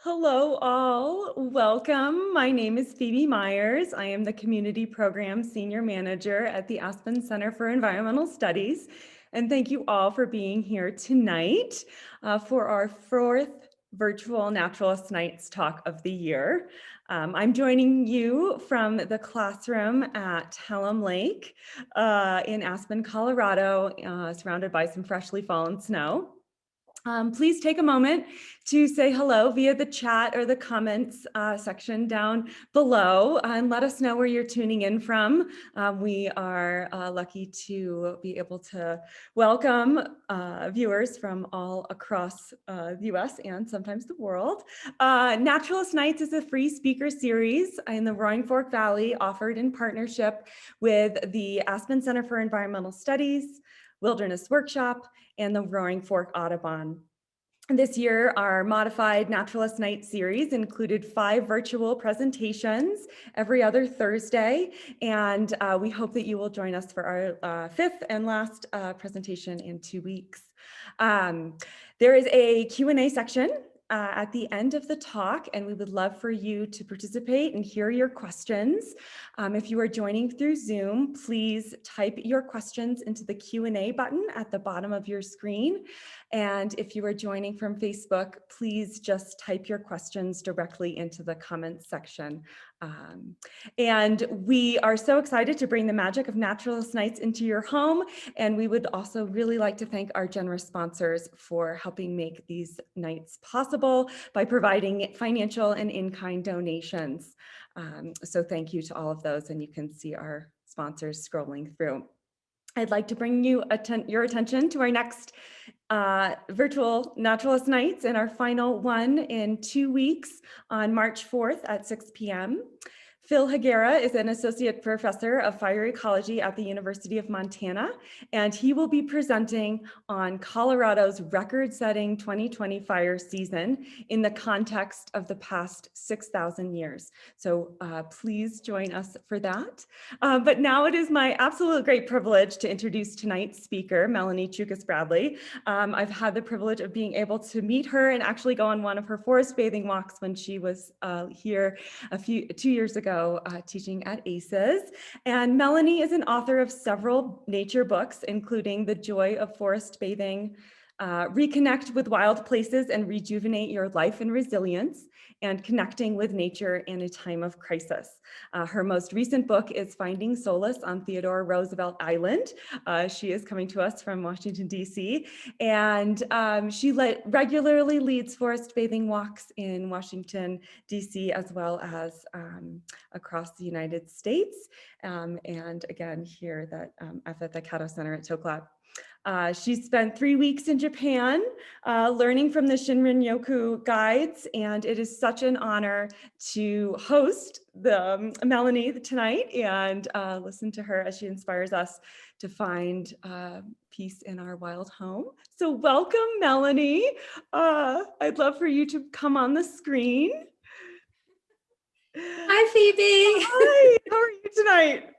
Hello, all. Welcome. My name is Phoebe Myers. I am the Community Program Senior Manager at the Aspen Center for Environmental Studies. And thank you all for being here tonight for our fourth virtual Naturalist Nights Talk of the year. I'm joining you from the classroom at Hallam Lake in Aspen, Colorado, surrounded by some freshly fallen snow. Please take a moment to say hello via the chat or the comments section down below and let us know where you're tuning in from. We are lucky to be able to welcome viewers from all across the US and sometimes the world. Naturalist Nights is a free speaker series in the Roaring Fork Valley offered in partnership with the Aspen Center for Environmental Studies, Wilderness Workshop, and the Roaring Fork Audubon. This year, our modified Naturalist Night series included 5 virtual presentations every other Thursday, and we hope that you will join us for our 5th and last presentation in 2 weeks. There is a Q&A section at the end of the talk, and we would love for you to participate and hear your questions. If you are joining through Zoom, please type your questions into the Q&A button at the bottom of your screen. And if you are joining from Facebook, please just type your questions directly into the comments section. And we are so excited to bring the magic of Naturalist Nights into your home. And we would also really like to thank our generous sponsors for helping make these nights possible by providing financial and in-kind donations. So thank you to all of those, and you can see our sponsors scrolling through. I'd like to bring your attention to our next virtual Naturalist Nights and our final one in 2 weeks on March 4th at 6 p.m. Phil Higuera is an associate professor of fire ecology at the University of Montana, and he will be presenting on Colorado's record-setting 2020 fire season in the context of the past 6,000 years. So please join us for that. But now it is my absolute great privilege to introduce tonight's speaker, Melanie Choukas-Bradley. I've had the privilege of being able to meet her and actually go on one of her forest bathing walks when she was here 2 years ago. Teaching at ACES. And Melanie is an author of several nature books, including The Joy of Forest Bathing, Reconnect with Wild Places and Rejuvenate Your Life and Resilience, and Connecting with Nature in a Time of Crisis. Her most recent book is Finding Solace on Theodore Roosevelt Island. She is coming to us from Washington, D.C., and she regularly leads forest bathing walks in Washington, D.C., as well as across the United States, and again here at the Catto Center at Toklat. She spent 3 weeks in Japan learning from the shinrin-yoku guides, and it is such an honor to host Melanie tonight and listen to her as she inspires us to find peace in our wild home. So welcome, Melanie. I'd love for you to come on the screen. Hi, Phoebe. Hi, how are you tonight?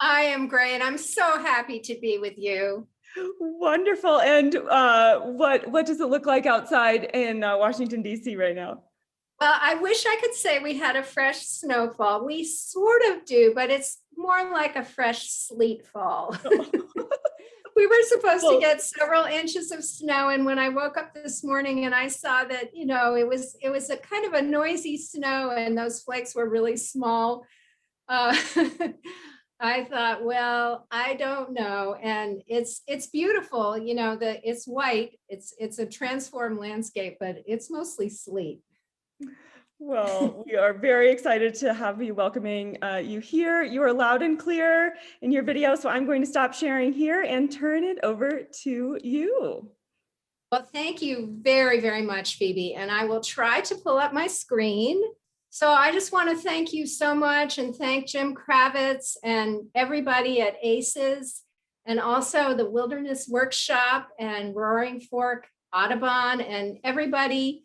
I am great. I'm so happy to be with you. Wonderful. And what does it look like outside in Washington, D.C. right now? Well, I wish I could say we had a fresh snowfall. We sort of do, but it's more like a fresh sleet fall. We were supposed to get several inches of snow, and when I woke up this morning and I saw that, it was a kind of a noisy snow and those flakes were really small, I thought, well, I don't know. And it's beautiful, it's white, it's a transformed landscape, but it's mostly sleet. Well, we are very excited to have you welcoming you here. You are loud and clear in your video, so I'm going to stop sharing here and turn it over to you. Well, thank you very, very much, Phoebe. And I will try to pull up my screen. So I just want to thank you so much and thank Jim Kravitz and everybody at ACES and also the Wilderness Workshop and Roaring Fork Audubon and everybody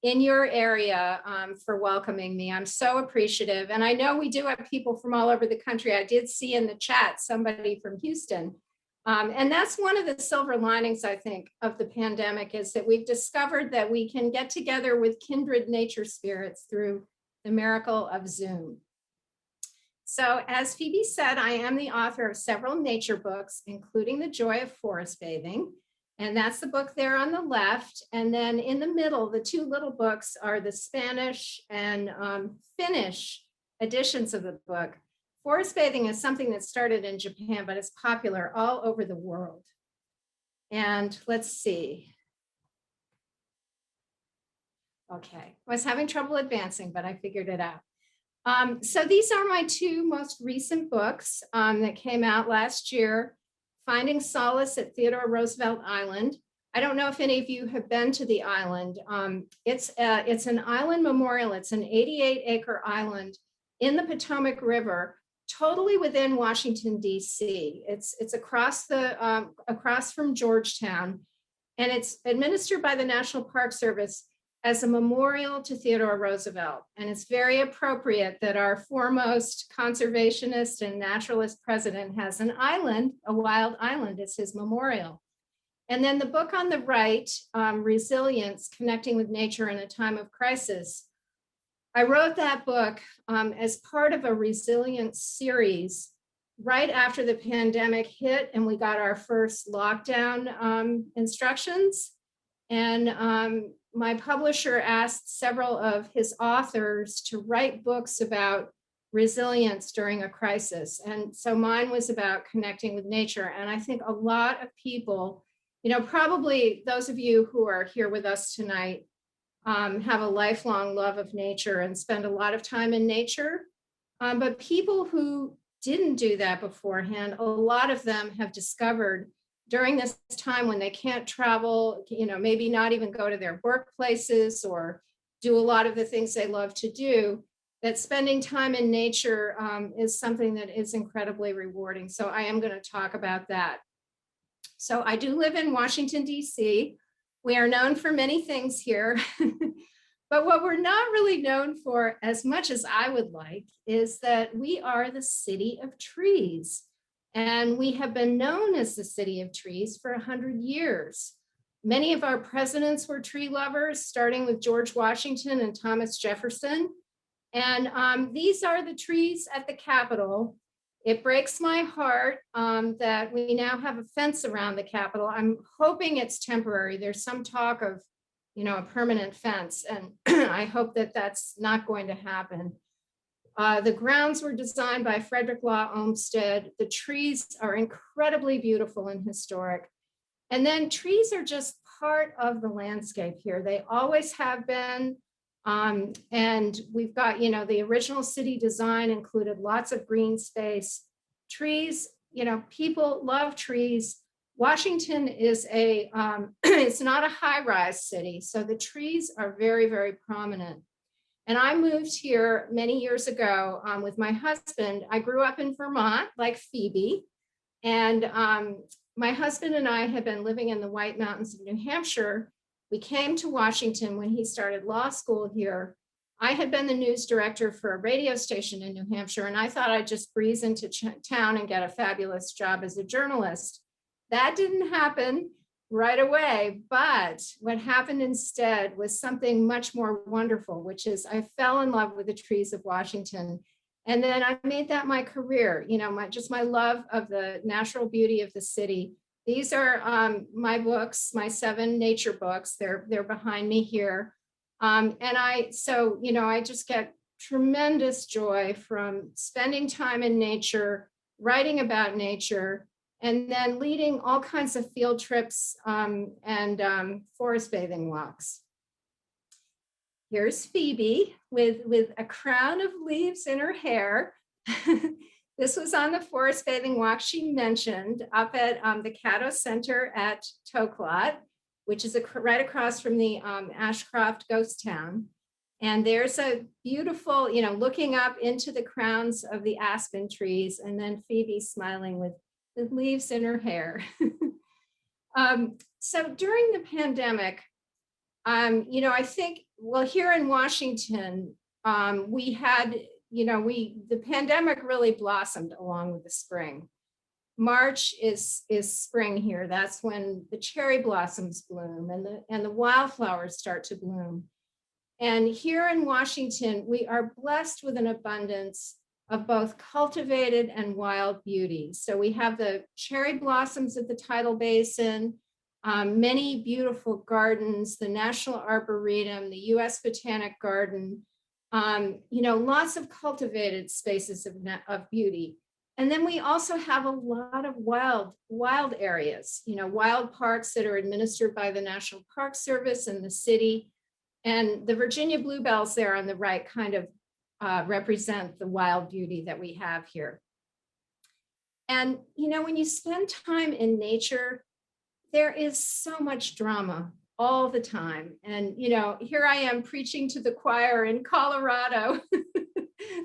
in your area for welcoming me. I'm so appreciative. And I know we do have people from all over the country. I did see in the chat somebody from Houston. And that's one of the silver linings, I think, of the pandemic, is that we've discovered that we can get together with kindred nature spirits through the miracle of Zoom. So as Phoebe said, I am the author of several nature books, including The Joy of Forest Bathing. And that's the book there on the left. And then in the middle, the two little books are the Spanish and Finnish editions of the book. Forest bathing is something that started in Japan, but it's popular all over the world. And let's see. Okay, I was having trouble advancing, but I figured it out. So these are my two most recent books that came out last year. Finding Solace at Theodore Roosevelt Island. I don't know if any of you have been to the island. It's an island memorial. It's an 88-acre island in the Potomac River, totally within Washington, D.C. It's across from Georgetown, and it's administered by the National Park Service as a memorial to Theodore Roosevelt. And it's very appropriate that our foremost conservationist and naturalist president has an island, a wild island, as his memorial. And then the book on the right, Resilience, Connecting with Nature in a Time of Crisis. I wrote that book as part of a resilience series right after the pandemic hit and we got our first lockdown instructions. And my publisher asked several of his authors to write books about resilience during a crisis. And so mine was about connecting with nature. And I think a lot of people, probably those of you who are here with us tonight have a lifelong love of nature and spend a lot of time in nature. But people who didn't do that beforehand, a lot of them have discovered during this time when they can't travel, maybe not even go to their workplaces or do a lot of the things they love to do, that spending time in nature is something that is incredibly rewarding. So I am going to talk about that. So I do live in Washington, D.C. We are known for many things here, but what we're not really known for as much as I would like is that we are the city of trees. And we have been known as the city of trees for 100 years. Many of our presidents were tree lovers, starting with George Washington and Thomas Jefferson. And these are the trees at the Capitol. It breaks my heart that we now have a fence around the Capitol. I'm hoping it's temporary. There's some talk of, a permanent fence, and I hope that that's not going to happen. The grounds were designed by Frederick Law Olmsted. The trees are incredibly beautiful and historic. And then trees are just part of the landscape here. They always have been. And we've got, the original city design included lots of green space. Trees, people love trees. Washington is it's not a high-rise city, so the trees are very, very prominent. And I moved here many years ago with my husband. I grew up in Vermont, like Phoebe. And my husband and I had been living in the White Mountains of New Hampshire. We came to Washington when he started law school here. I had been the news director for a radio station in New Hampshire, and I thought I'd just breeze into town and get a fabulous job as a journalist. That didn't happen right away, but what happened instead was something much more wonderful, which is I fell in love with the trees of Washington. And then I made that my career, my love of the natural beauty of the city. These are my books, my 7 nature books. They're behind me here. And I just get tremendous joy from spending time in nature, writing about nature, and then leading all kinds of field trips and forest bathing walks. Here's Phoebe with a crown of leaves in her hair. This was on the forest bathing walk she mentioned up at the Catto Center at Toklat, which is right across from the Ashcroft ghost town. And there's a beautiful, looking up into the crowns of the aspen trees, and then Phoebe smiling with leaves in her hair. So during the pandemic, I think, here in Washington, we had, the pandemic really blossomed along with the spring. March is spring here. That's when the cherry blossoms bloom and the wildflowers start to bloom. And here in Washington, we are blessed with an abundance of both cultivated and wild beauty. So we have the cherry blossoms at the tidal basin, many beautiful gardens, the National Arboretum, the US Botanic Garden, lots of cultivated spaces of beauty. And then we also have a lot of wild areas, wild parks that are administered by the National Park Service and the city. And the Virginia bluebells there on the right kind of represent the wild beauty that we have here. And, when you spend time in nature, there is so much drama all the time. And, here I am preaching to the choir in Colorado.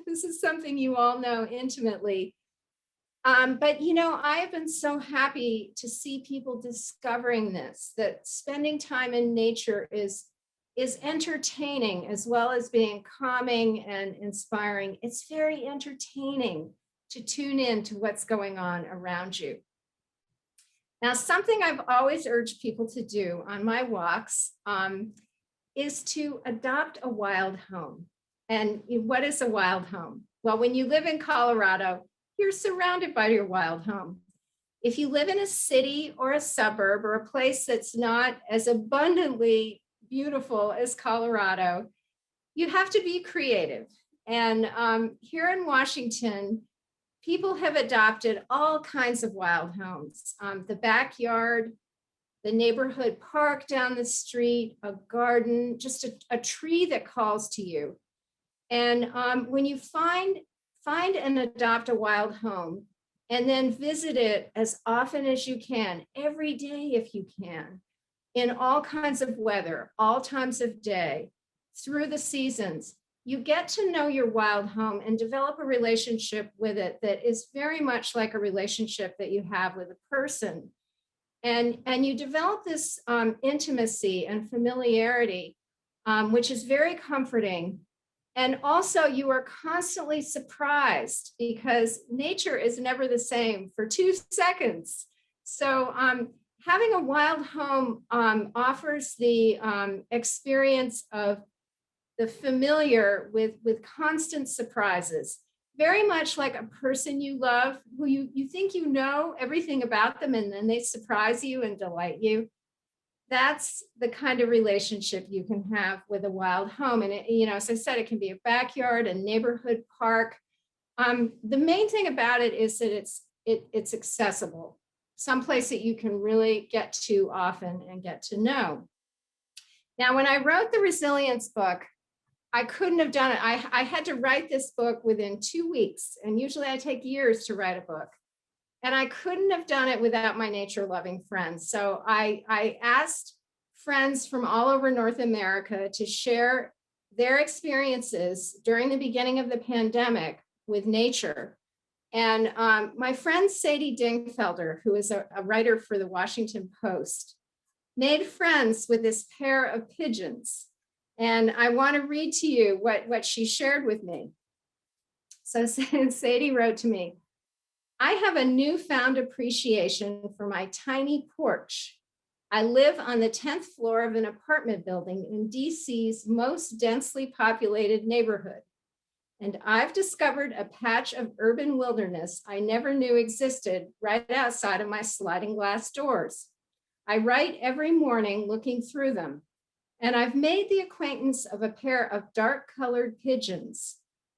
This is something you all know intimately. But, I have been so happy to see people discovering this, that spending time in nature is entertaining as well as being calming and inspiring. It's very entertaining to tune in to what's going on around you. Now, something I've always urged people to do on my walks is to adopt a wild home. And what is a wild home? Well, when you live in Colorado, you're surrounded by your wild home. If you live in a city or a suburb or a place that's not as abundantly beautiful as Colorado, you have to be creative. And here in Washington, people have adopted all kinds of wild homes. The backyard, the neighborhood park down the street, a garden, just a tree that calls to you. And when you find and adopt a wild home, and then visit it as often as you can, every day if you can, in all kinds of weather, all times of day, through the seasons, you get to know your wild home and develop a relationship with it that is very much like a relationship that you have with a person. And you develop this intimacy and familiarity, which is very comforting. And also you are constantly surprised because nature is never the same for 2 seconds. So having a wild home offers the experience of the familiar with constant surprises, very much like a person you love who you think you know everything about them, and then they surprise you and delight you. That's the kind of relationship you can have with a wild home. And as I said, it can be a backyard, a neighborhood park. The main thing about it is that it's accessible, someplace that you can really get to often and get to know. Now, when I wrote the resilience book, I couldn't have done it. I had to write this book within 2 weeks, and usually I take years to write a book. And I couldn't have done it without my nature-loving friends. So I asked friends from all over North America to share their experiences during the beginning of the pandemic with nature. And my friend Sadie Dingfelder, who is a writer for the Washington Post, made friends with this pair of pigeons. And I want to read to you what she shared with me. So Sadie wrote to me, "I have a newfound appreciation for my tiny porch. I live on the 10th floor of an apartment building in DC's most densely populated neighborhood. And I've discovered a patch of urban wilderness I never knew existed right outside of my sliding glass doors. I write every morning looking through them. And I've made the acquaintance of a pair of dark-colored pigeons,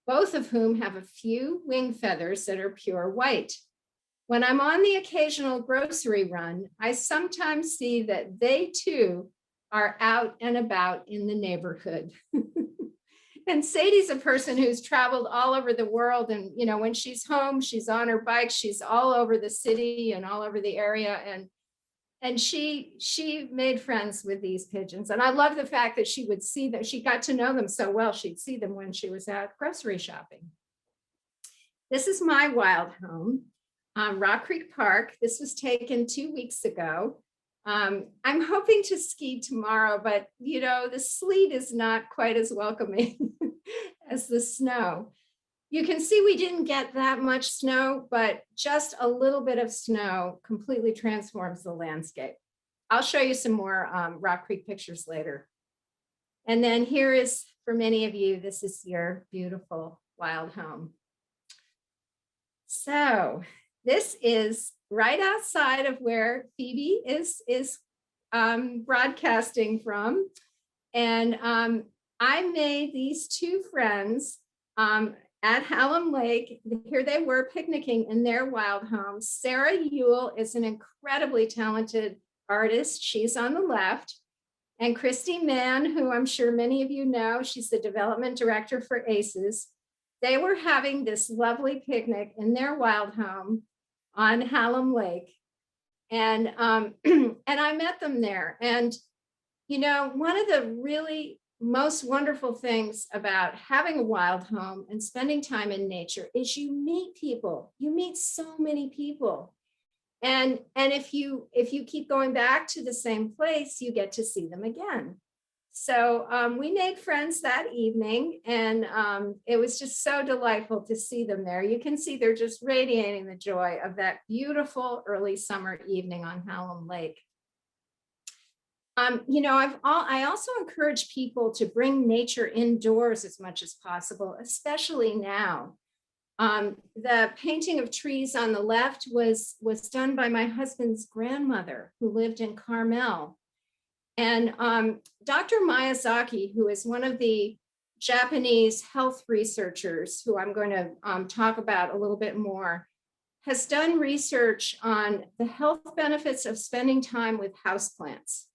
both of whom have a few wing feathers that are pure white. When I'm on the occasional grocery run, I sometimes see that they too are out and about in the neighborhood." And Sadie's a person who's traveled all over the world. And, when she's home, she's on her bike, she's all over the city and all over the area. And she made friends with these pigeons. And I love the fact that she would see them. She got to know them so well. She'd see them when she was out grocery shopping. This is my wild home, Rock Creek Park. This was taken 2 weeks ago. I'm hoping to ski tomorrow, but the sleet is not quite as welcoming as the snow. You can see we didn't get that much snow, but just a little bit of snow completely transforms the landscape. I'll show you some more Rock Creek pictures later. And then here is, for many of you, this is your beautiful wild home. So this is right outside of where Phoebe is broadcasting from. And I made these two friends at Hallam Lake. Here they were picnicking in their wild home. Sarah Ewell is an incredibly talented artist. She's on the left. And Christy Mann, who I'm sure many of you know, she's the development director for ACES. They were having this lovely picnic in their wild home on Hallam Lake. And I met them there. And, you know, one of the really most wonderful things about having a wild home and spending time in nature is you meet people. You meet so many people. And if you keep going back to the same place, you get to see them again. So we made friends that evening, and it was just so delightful to see them there. You can see they're just radiating the joy of that beautiful early summer evening on Hallam Lake. You know, I also encourage people to bring nature indoors as much as possible, especially now. The painting of trees on the left was done by my husband's grandmother, who lived in Carmel. And Dr. Miyazaki, who is one of the Japanese health researchers, who I'm going to talk about a little bit more, has done research on the health benefits of spending time with houseplants.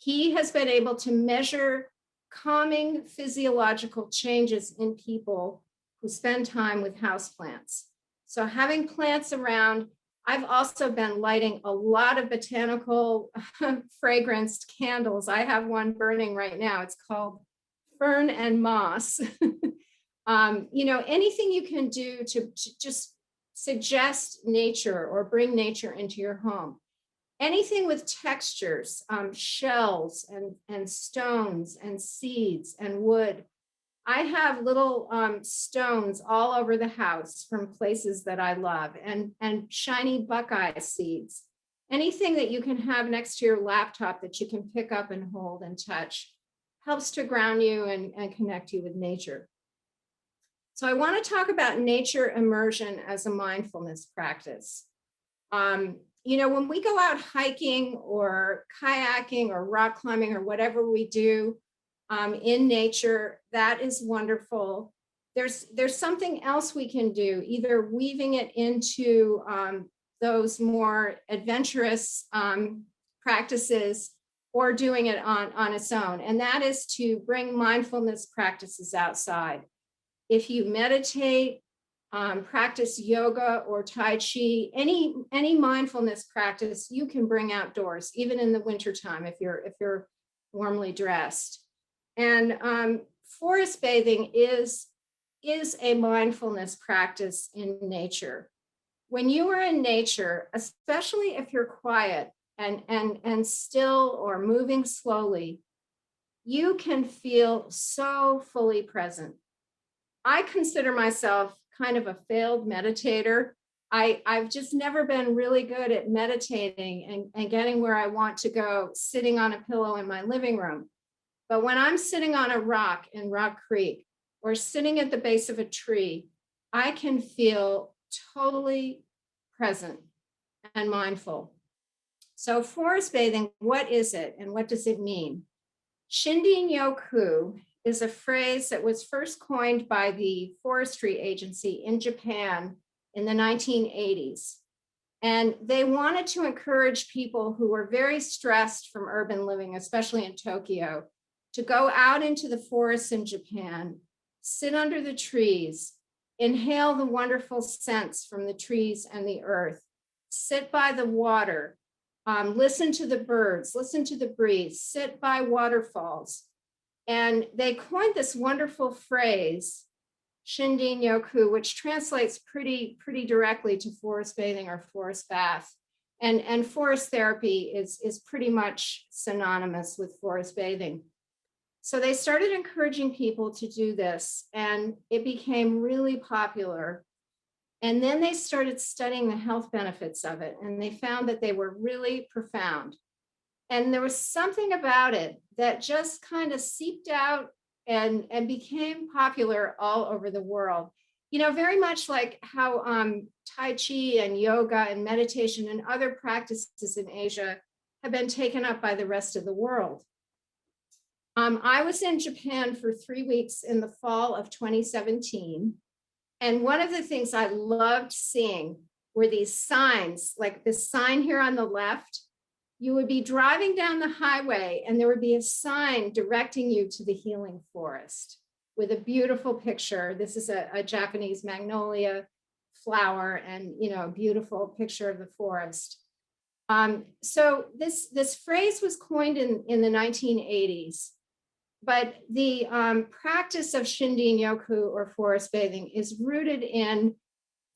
He has been able to measure calming physiological changes in people who spend time with houseplants. So having plants around, I've also been lighting a lot of botanical fragranced candles. I have one burning right now. It's called Fern and Moss. You know, anything you can do to just suggest nature or bring nature into your home. Anything with textures, shells and stones and seeds and wood. I have little stones all over the house from places that I love, and shiny buckeye seeds. Anything that you can have next to your laptop that you can pick up and hold and touch helps to ground you and connect you with nature. So I want to talk about nature immersion as a mindfulness practice. You know, when we go out hiking or kayaking or rock climbing or whatever we do in nature, that is wonderful. There's something else we can do, either weaving it into those more adventurous practices or doing it on its own. And that is to bring mindfulness practices outside. If you meditate, practice yoga or Tai Chi, any mindfulness practice you can bring outdoors, even in the wintertime if you're warmly dressed. And forest bathing is a mindfulness practice in nature. When you are in nature, especially if you're quiet and still or moving slowly, you can feel so fully present. I consider myself kind of a failed meditator. I've just never been really good at meditating and getting where I want to go sitting on a pillow in my living room. But when I'm sitting on a rock in Rock Creek or sitting at the base of a tree, I can feel totally present and mindful. So forest bathing, what is it and what does it mean? Shinrin-yoku is a phrase that was first coined by the Forestry Agency in Japan in the 1980s. And they wanted to encourage people who were very stressed from urban living, especially in Tokyo, to go out into the forests in Japan, sit under the trees, inhale the wonderful scents from the trees and the earth, sit by the water, listen to the birds, listen to the breeze, sit by waterfalls. And they coined this wonderful phrase, Shinrin-yoku, which translates pretty directly to forest bathing or forest bath. And forest therapy is pretty much synonymous with forest bathing. So they started encouraging people to do this, and it became really popular. And then they started studying the health benefits of it, and they found that they were really profound. And there was something about it that just kind of seeped out and became popular all over the world. Very much like how Tai Chi and yoga and meditation and other practices in Asia have been taken up by the rest of the world. I was in Japan for 3 weeks in the fall of 2017. And one of the things I loved seeing were these signs, like this sign here on the left. You would be driving down the highway and there would be a sign directing you to the healing forest with a beautiful picture. This is a Japanese magnolia flower and, a beautiful picture of the forest. So this phrase was coined in the 1980s. But the practice of shinrin-yoku or forest bathing is rooted in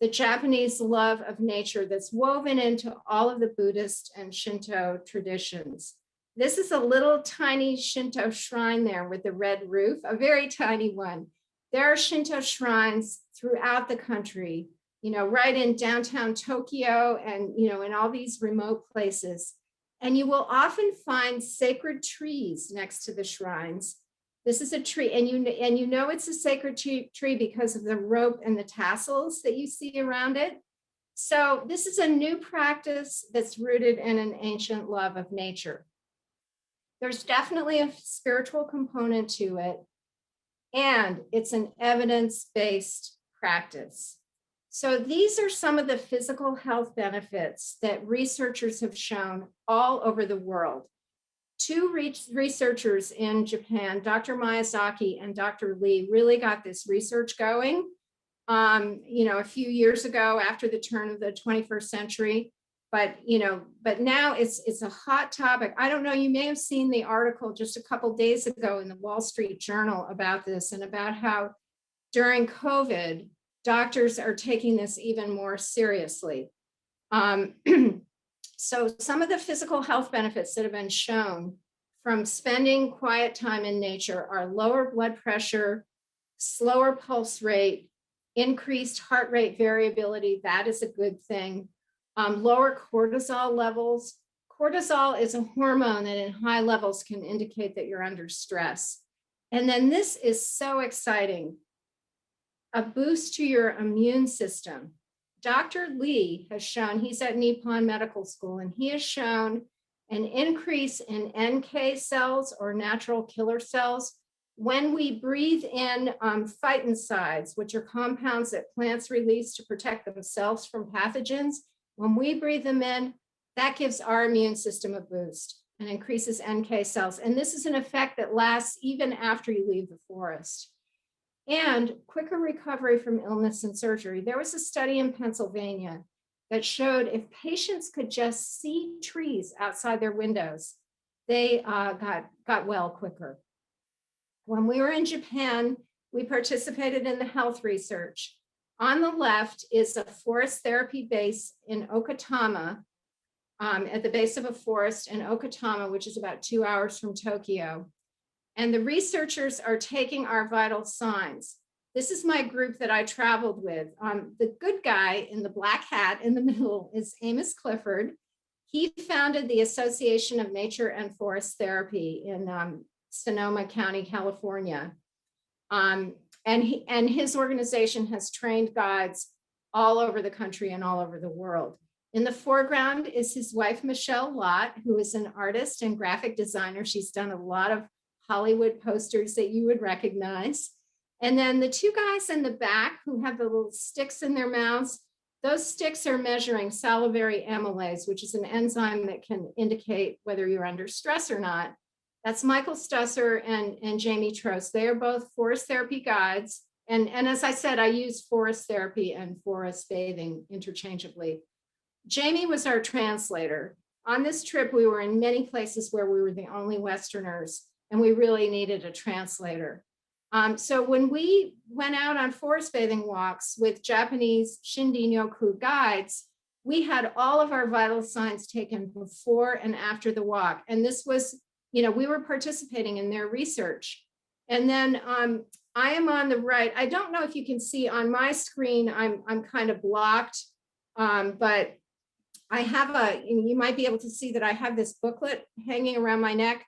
the Japanese love of nature that's woven into all of the Buddhist and Shinto traditions. This is a little tiny Shinto shrine there with the red roof, a very tiny one. There are Shinto shrines throughout the country, right in downtown Tokyo and, in all these remote places. And you will often find sacred trees next to the shrines. This is a tree, and you know it's a sacred tree because of the rope and the tassels that you see around it. So this is a new practice that's rooted in an ancient love of nature. There's definitely a spiritual component to it, and it's an evidence-based practice. So these are some of the physical health benefits that researchers have shown all over the world. Two researchers in Japan, Dr. Miyazaki and Dr. Lee, really got this research going, a few years ago after the turn of the 21st century. But now it's a hot topic. I don't know, you may have seen the article just a couple days ago in the Wall Street Journal about this and about how during COVID, doctors are taking this even more seriously. So some of the physical health benefits that have been shown from spending quiet time in nature are lower blood pressure, slower pulse rate, increased heart rate variability. That is a good thing. Lower cortisol levels. Cortisol is a hormone that in high levels can indicate that you're under stress. And then this is so exciting. A boost to your immune system. Dr. Lee has shown, he's at Nippon Medical School, and he has shown an increase in NK cells or natural killer cells when we breathe in phytoncides, which are compounds that plants release to protect themselves from pathogens. When we breathe them in, that gives our immune system a boost and increases NK cells. And this is an effect that lasts even after you leave the forest. And quicker recovery from illness and surgery. There was a study in Pennsylvania that showed if patients could just see trees outside their windows, they got well quicker. When we were in Japan, we participated in the health research. On the left is a forest therapy base in Okatama, at the base of a forest in Okatama, which is about 2 hours from Tokyo. And the researchers are taking our vital signs. This is my group that I traveled with. The good guy in the black hat in the middle is Amos Clifford. He founded the Association of Nature and Forest Therapy in Sonoma County, California. And his organization has trained guides all over the country and all over the world. In the foreground is his wife, Michelle Lott, who is an artist and graphic designer. She's done a lot of Hollywood posters that you would recognize. And then the two guys in the back who have the little sticks in their mouths, those sticks are measuring salivary amylase, which is an enzyme that can indicate whether you're under stress or not. That's Michael Stusser and Jamie Trost. They are both forest therapy guides. And as I said, I use forest therapy and forest bathing interchangeably. Jamie was our translator. On this trip, we were in many places where we were the only Westerners, and we really needed a translator. So when we went out on forest bathing walks with Japanese shinrin-yoku guides, we had all of our vital signs taken before and after the walk. And this was, we were participating in their research. And then I am on the right. I don't know if you can see on my screen, I'm kind of blocked, but I have you might be able to see that I have this booklet hanging around my neck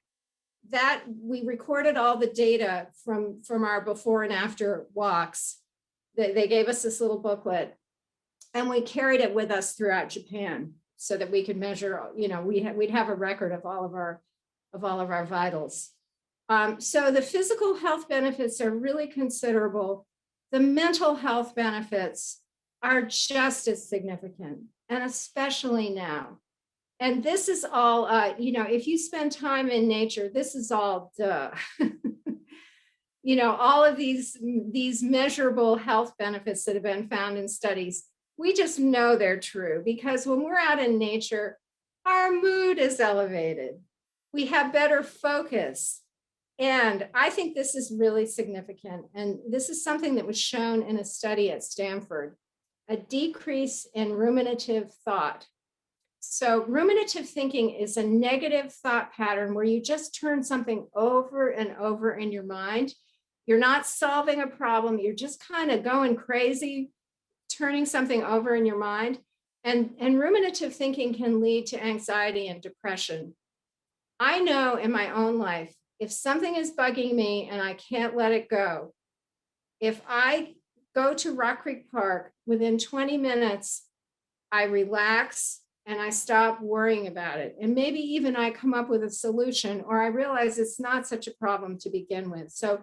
that we recorded all the data from our before and after walks. They gave us this little booklet and we carried it with us throughout Japan so that we could measure, we'd have a record of all of our vitals. So the physical health benefits are really considerable. The mental health benefits are just as significant, and especially now. And this is all, if you spend time in nature, this is all duh. All of these measurable health benefits that have been found in studies, we just know they're true because when we're out in nature, our mood is elevated. We have better focus. And I think this is really significant. And this is something that was shown in a study at Stanford, a decrease in ruminative thought. So ruminative thinking is a negative thought pattern where you just turn something over and over in your mind. You're not solving a problem. You're just kind of going crazy, turning something over in your mind. And ruminative thinking can lead to anxiety and depression. I know in my own life, if something is bugging me and I can't let it go, if I go to Rock Creek Park, within 20 minutes, I relax and I stop worrying about it. And maybe even I come up with a solution or I realize it's not such a problem to begin with. So,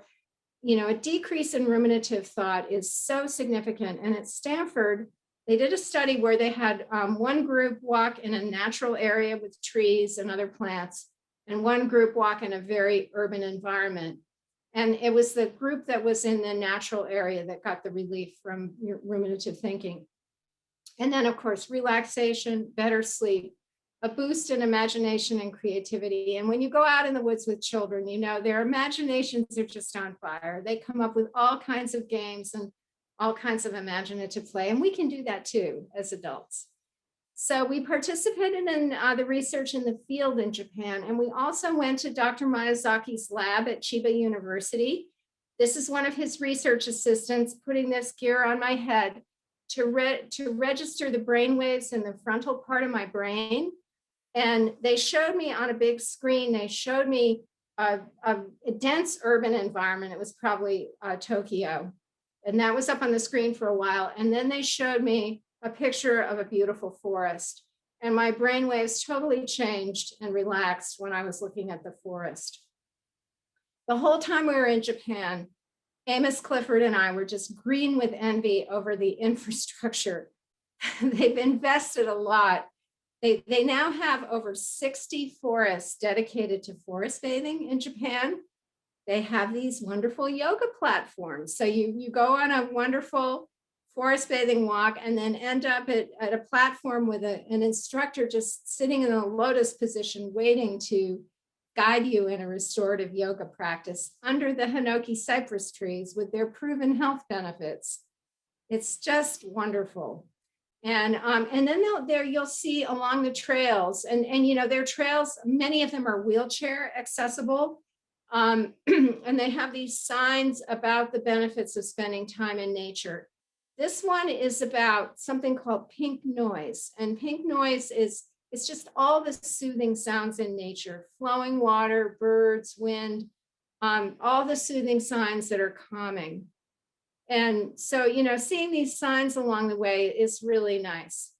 a decrease in ruminative thought is so significant. And at Stanford, they did a study where they had one group walk in a natural area with trees and other plants, and one group walk in a very urban environment. And it was the group that was in the natural area that got the relief from ruminative thinking. And then, of course, relaxation, better sleep, a boost in imagination and creativity. And when you go out in the woods with children, their imaginations are just on fire. They come up with all kinds of games and all kinds of imaginative play. And we can do that too as adults. So we participated in the research in the field in Japan. And we also went to Dr. Miyazaki's lab at Chiba University. This is one of his research assistants putting this gear on my head to register the brain waves in the frontal part of my brain. And they showed me on a big screen, they showed me a dense urban environment. It was probably Tokyo. And that was up on the screen for a while. And then they showed me a picture of a beautiful forest. And my brain waves totally changed and relaxed when I was looking at the forest. The whole time we were in Japan, Amos Clifford and I were just green with envy over the infrastructure. They've invested a lot. They now have over 60 forests dedicated to forest bathing in Japan. They have these wonderful yoga platforms. So you go on a wonderful forest bathing walk and then end up at a platform with an instructor just sitting in a lotus position waiting to guide you in a restorative yoga practice under the Hinoki cypress trees with their proven health benefits. It's just wonderful. And then there you'll see along the trails, and their trails, many of them are wheelchair accessible. And they have these signs about the benefits of spending time in nature. This one is about something called pink noise. And pink noise it's just all the soothing sounds in nature, flowing water, birds, wind, all the soothing signs that are calming. And so, seeing these signs along the way is really nice.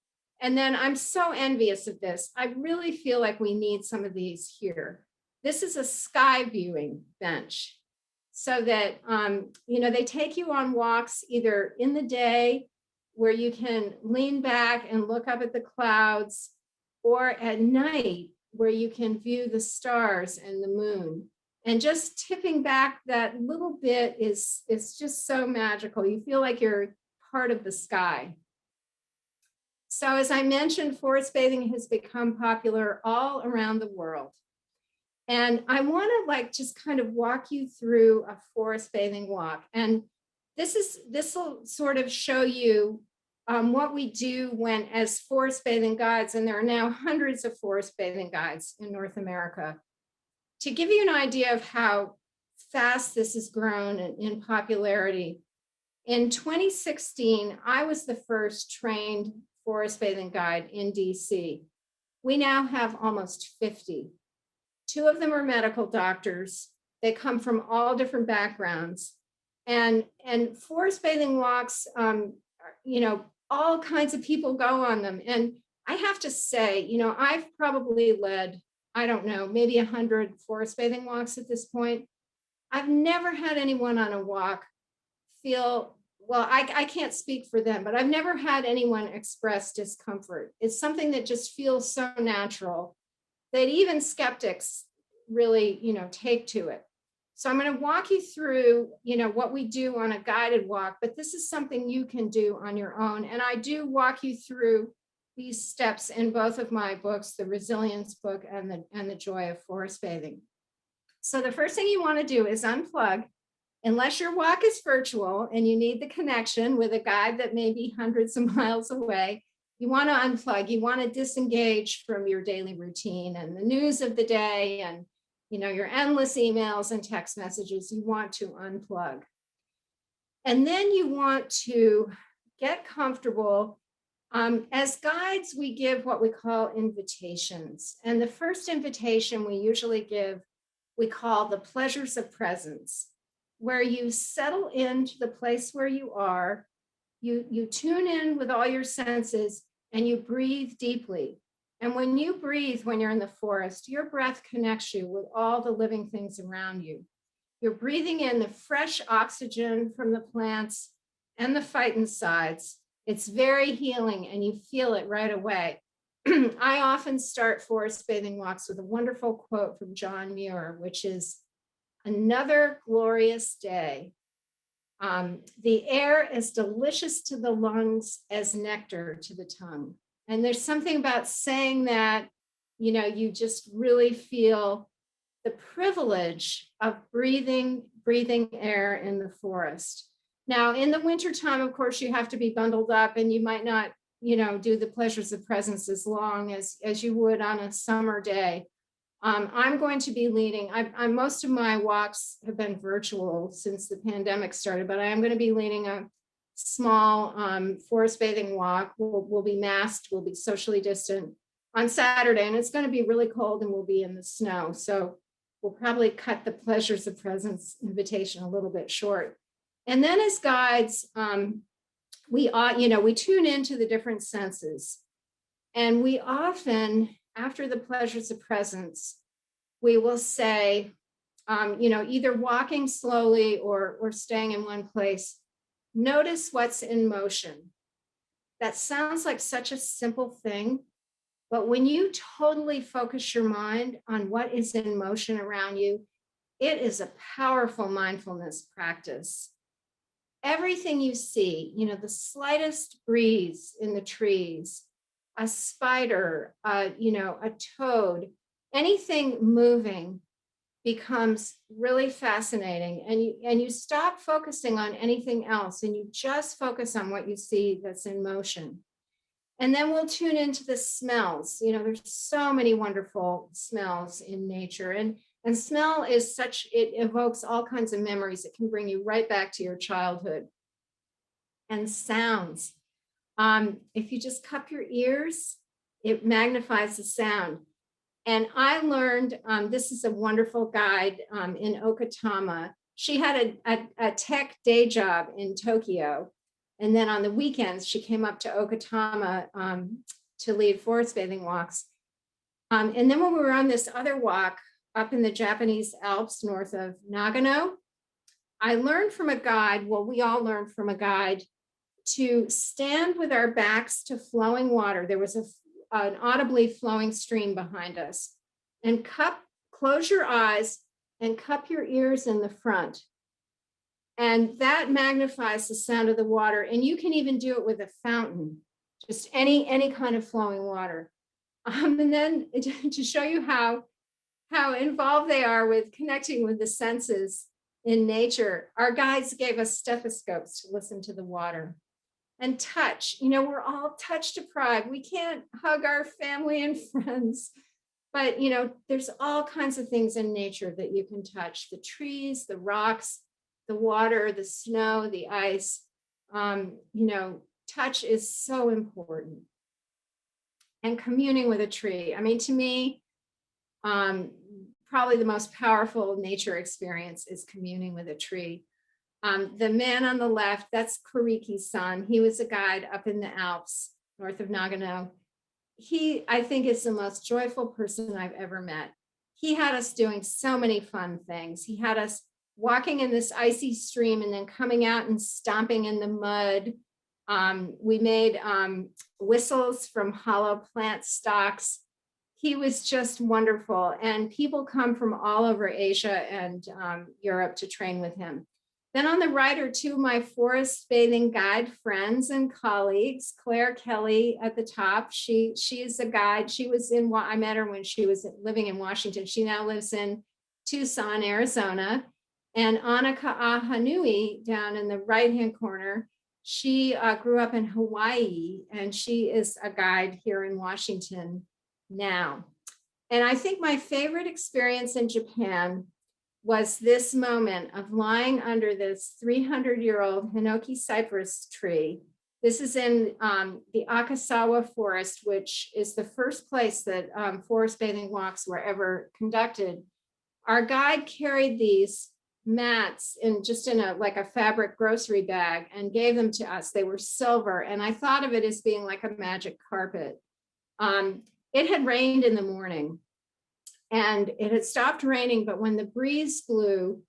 And then I'm so envious of this. I really feel like we need some of these here. This is a sky viewing bench so that, they take you on walks either in the day where you can lean back and look up at the clouds, or at night where you can view the stars and the moon. And just tipping back that little bit is just so magical. You feel like you're part of the sky. So as I mentioned, forest bathing has become popular all around the world. And I want to just kind of walk you through a forest bathing walk. And this will sort of show you what we do as forest bathing guides, and there are now hundreds of forest bathing guides in North America. To give you an idea of how fast this has grown in popularity. In 2016, I was the first trained forest bathing guide in DC. We now have almost 50. 2 of them are medical doctors. They come from all different backgrounds. And forest bathing walks, all kinds of people go on them. And I have to say, I've probably led, I don't know, maybe 100 forest bathing walks at this point. I've never had anyone on a walk feel, well, I can't speak for them, but I've never had anyone express discomfort. It's something that just feels so natural that even skeptics really, take to it. So I'm going to walk you through, what we do on a guided walk, but this is something you can do on your own. And I do walk you through these steps in both of my books, the Resilience book and the Joy of Forest Bathing. So the first thing you want to do is unplug. Unless your walk is virtual and you need the connection with a guide that may be hundreds of miles away, you want to unplug. You want to disengage from your daily routine and the news of the day and your endless emails and text messages. You want to unplug. And then you want to get comfortable. As guides, we give what we call invitations. And the first invitation we usually give, we call the pleasures of presence, where you settle into the place where you are, you tune in with all your senses and you breathe deeply. And when you breathe, when you're in the forest, your breath connects you with all the living things around you. You're breathing in the fresh oxygen from the plants and the phytoncides. It's very healing and you feel it right away. I often start forest bathing walks with a wonderful quote from John Muir, which is, "Another glorious day. The air is delicious to the lungs as nectar to the tongue." And there's something about saying that, you just really feel the privilege of breathing air in the forest. Now, in the wintertime, of course, you have to be bundled up and you might not, do the pleasures of presence as long as you would on a summer day. I'm going to be leading, most of my walks have been virtual since the pandemic started, but I am going to be leading a small forest bathing walk. We'll be masked, we'll be socially distant on Saturday, and it's going to be really cold and we'll be in the snow. So we'll probably cut the pleasures of presence invitation a little bit short. And then as guides, we tune into the different senses. And we often, after the pleasures of presence, we will say, either walking slowly or staying in one place, notice what's in motion. That sounds like such a simple thing, but when you totally focus your mind on what is in motion around you, it is a powerful mindfulness practice. Everything you see, the slightest breeze in the trees, a spider, a toad, anything moving becomes really fascinating. And you stop focusing on anything else and you just focus on what you see that's in motion. And then we'll tune into the smells. There's so many wonderful smells in nature. And smell is it evokes all kinds of memories. It can bring you right back to your childhood. And sounds. If you just cup your ears, it magnifies the sound. And I learned, this is a wonderful guide in Okatama. She had a tech day job in Tokyo. And then on the weekends, she came up to Okatama to lead forest bathing walks. And then when we were on this other walk up in the Japanese Alps north of Nagano, I learned from a guide, we all learned from a guide, to stand with our backs to flowing water. There was an audibly flowing stream behind us. And close your eyes and cup your ears in the front. And that magnifies the sound of the water. And you can even do it with a fountain, just any kind of flowing water. And then to show you how involved they are with connecting with the senses in nature, our guides gave us stethoscopes to listen to the water. And touch, we're all touch deprived. We can't hug our family and friends. But, there's all kinds of things in nature that you can touch: the trees, the rocks, the water, the snow, the ice. Touch is so important. And communing with a tree. I mean, to me, probably the most powerful nature experience is communing with a tree. The man on the left, that's Koriki's son. He was a guide up in the Alps, north of Nagano. He, I think, is the most joyful person I've ever met. He had us doing so many fun things. He had us walking in this icy stream and then coming out and stomping in the mud. We made whistles from hollow plant stalks. He was just wonderful. And people come from all over Asia and Europe to train with him. Then on the right are two of my forest bathing guide friends and colleagues. Claire Kelly at the top. She is a guide. I met her when she was living in Washington. She now lives in Tucson, Arizona. And Annika Ahanui down in the right-hand corner. She grew up in Hawaii, and she is a guide here in Washington now. And I think my favorite experience in Japan was this moment of lying under this 300-year-old Hinoki cypress tree. This is in the Akasawa forest, which is the first place that forest bathing walks were ever conducted. Our guide carried these mats in a fabric grocery bag and gave them to us. They were silver, and I thought of it as being like a magic carpet. It had rained in the morning, and it had stopped raining, but when the breeze blew,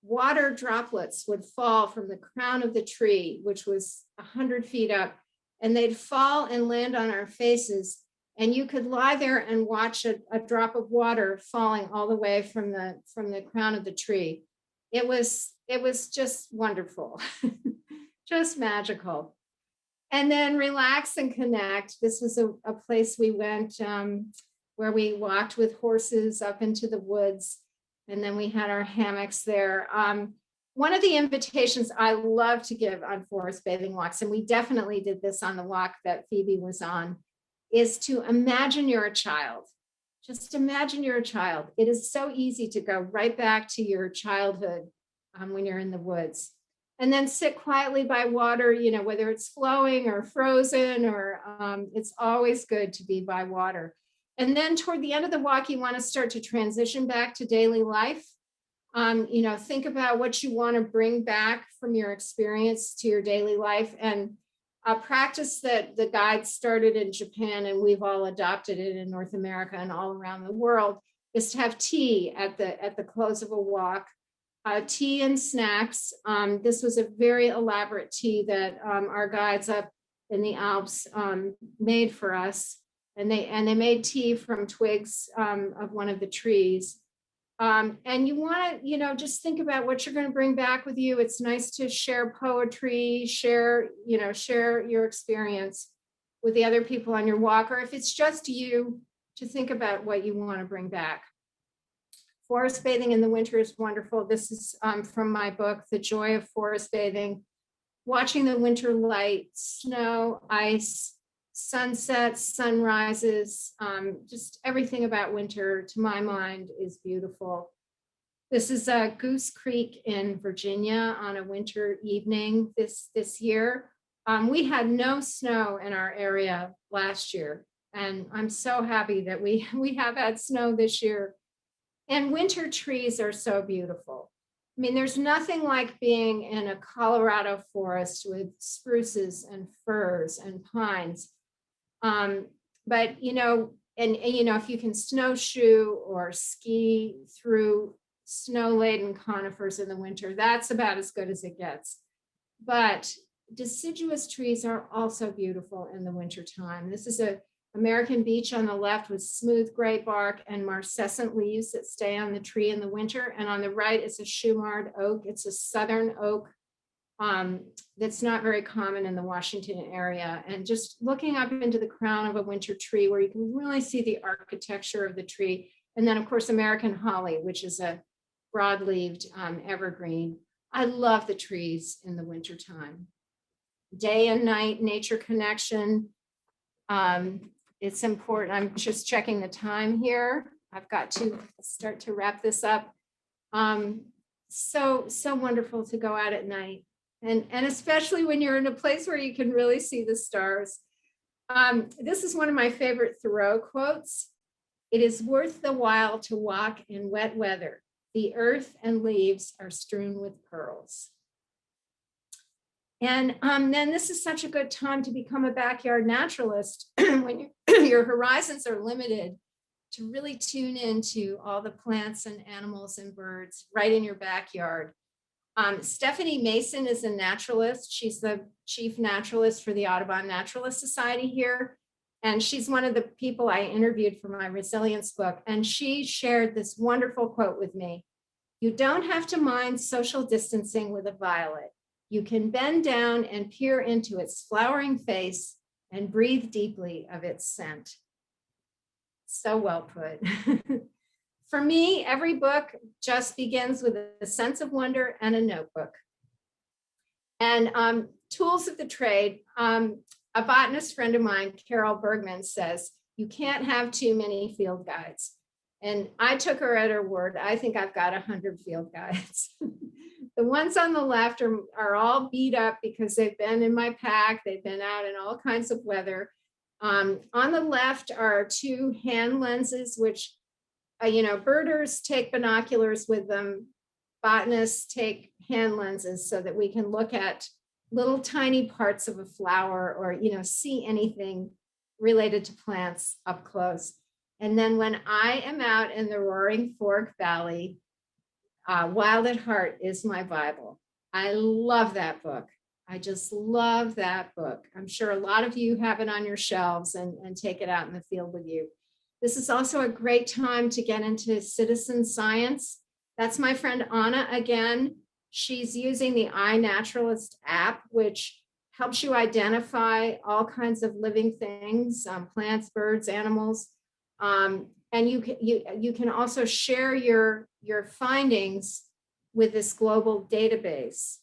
water droplets would fall from the crown of the tree, which was 100 feet up, and they'd fall and land on our faces. And you could lie there and watch a drop of water falling all the way from the crown of the tree. It was just wonderful, just magical. And then Relax and Connect. This was a place we went where we walked with horses up into the woods. And then we had our hammocks there. One of the invitations I love to give on forest bathing walks, and we definitely did this on the walk that Phoebe was on, is to imagine you're a child. Just imagine you're a child. It is so easy to go right back to your childhood when you're in the woods. And then sit quietly by water, whether it's flowing or frozen, or it's always good to be by water. And then toward the end of the walk, you want to start to transition back to daily life. Think about what you want to bring back from your experience to your daily life. And a practice that the guides started in Japan, and we've all adopted it in North America and all around the world, is to have tea at the close of a walk. Tea and snacks. This was a very elaborate tea that our guides up in the Alps made for us, and they made tea from twigs of one of the trees. And you want to, just think about what you're going to bring back with you. It's nice to share poetry, share your experience with the other people on your walk, or if it's just you, to think about what you want to bring back. Forest bathing in the winter is wonderful. This is from my book, The Joy of Forest Bathing. Watching the winter light, snow, ice, sunsets, sunrises, just everything about winter, to my mind, is beautiful. This is Goose Creek in Virginia on a winter evening this year. We had no snow in our area last year, and I'm so happy that we have had snow this year. And winter trees are so beautiful. I mean, there's nothing like being in a Colorado forest with spruces and firs and pines. But, if you can snowshoe or ski through snow-laden conifers in the winter, that's about as good as it gets. But deciduous trees are also beautiful in the wintertime. This is a American beech on the left with smooth gray bark and marcescent leaves that stay on the tree in the winter. And on the right is a Shumard oak. It's a southern oak that's not very common in the Washington area. And just looking up into the crown of a winter tree where you can really see the architecture of the tree. And then, of course, American holly, which is a broad-leaved evergreen. I love the trees in the wintertime. Day and night, nature connection. it's important. I'm just checking the time here. I've got to start to wrap this up. So wonderful to go out at night. And especially when you're in a place where you can really see the stars. This is one of my favorite Thoreau quotes. It is worth the while to walk in wet weather. The earth and leaves are strewn with pearls. And then this is such a good time to become a backyard naturalist when your horizons are limited, to really tune into all the plants and animals and birds right in your backyard. Stephanie Mason is a naturalist. She's the chief naturalist for the Audubon Naturalist Society here. And she's one of the people I interviewed for my resilience book. And she shared this wonderful quote with me. You don't have to mind social distancing with a violet. You can bend down and peer into its flowering face and breathe deeply of its scent. So well put. For me, every book just begins with a sense of wonder and a notebook. And tools of the trade. A botanist friend of mine, Carol Bergman, says, you can't have too many field guides. And I took her at her word. I think I've got 100 field guides. The ones on the left are all beat up because they've been in my pack. They've been out in all kinds of weather. On the left are 2 hand lenses, which, birders take binoculars with them. Botanists take hand lenses so that we can look at little tiny parts of a flower or, see anything related to plants up close. And then when I am out in the Roaring Fork Valley, Wild at Heart is my Bible. I love that book. I just love that book. I'm sure a lot of you have it on your shelves and take it out in the field with you. This is also a great time to get into citizen science. That's my friend Anna again. She's using the iNaturalist app, which helps you identify all kinds of living things, plants, birds, animals. And you can also share your findings with this global database.